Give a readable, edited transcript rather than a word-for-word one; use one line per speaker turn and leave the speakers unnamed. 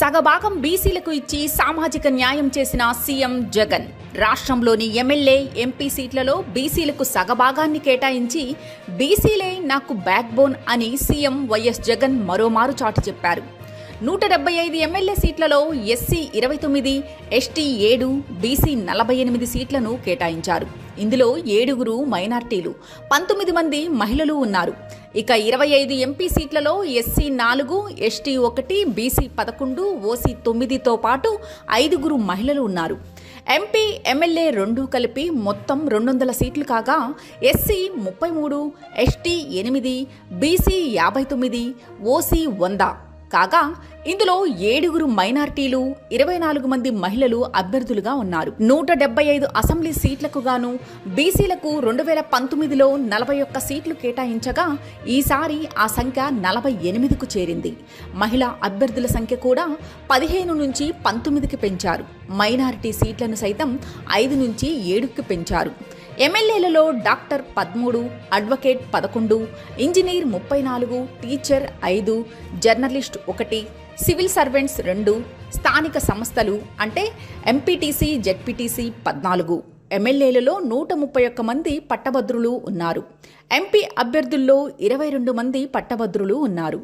సగభాగం బీసీలకు ఇచ్చి సామాజిక న్యాయం చేసిన సీఎం జగన్ రాష్ట్రంలోని ఎమ్మెల్యే ఎంపీ సీట్లలో బీసీలకు సగభాగాన్ని కేటాయించి బీసీలే నాకు బ్యాక్ బోన్ అని సీఎం వైఎస్ జగన్ మరోమారు చాటి చెప్పారు. 175 ఎమ్మెల్యే సీట్లలో ఎస్సీ 29, ఎస్టీ 7, బీసీ 48 సీట్లను కేటాయించారు. ఇందులో 7 మైనార్టీలు, 19 మంది మహిళలు ఉన్నారు. ఇక 25 ఎంపీ సీట్లలో ఎస్సీ 4, ఎస్టీ 1, బీసీ 11, ఓసీ 9తో పాటు 5 మహిళలు ఉన్నారు. ఎంపీ ఎమ్మెల్యే 2 కలిపి మొత్తం 200 సీట్లు కాగా ఎస్సీ 33, ఎస్టీ 8, బీసీ 59, ఓసీ 100 కాగా ఇందులో 7 మైనార్టీలు, 24 మంది మహిళలు అభ్యర్థులుగా ఉన్నారు. 175 అసెంబ్లీ సీట్లకు గాను బీసీలకు 2019లో 41 సీట్లు కేటాయించగా ఈసారి ఆ సంఖ్య 48కు చేరింది. మహిళా అభ్యర్థుల సంఖ్య కూడా 15 నుంచి 19కి పెంచారు. మైనారిటీ సీట్లను సైతం 5 నుంచి 7కి పెంచారు. ఎమ్మెల్యేలలో doctor 13, advocate 11, engineer 34, teacher 5, journalist 1, civil servants 2, స్థానిక సంస్థలు అంటే ఎంపీటీసీ, జెడ్పీటీసీ 14. ఎమ్మెల్యేలలో 131 మంది పట్టభద్రులు ఉన్నారు. ఎంపీ అభ్యర్థుల్లో 22 మంది పట్టభద్రులు ఉన్నారు.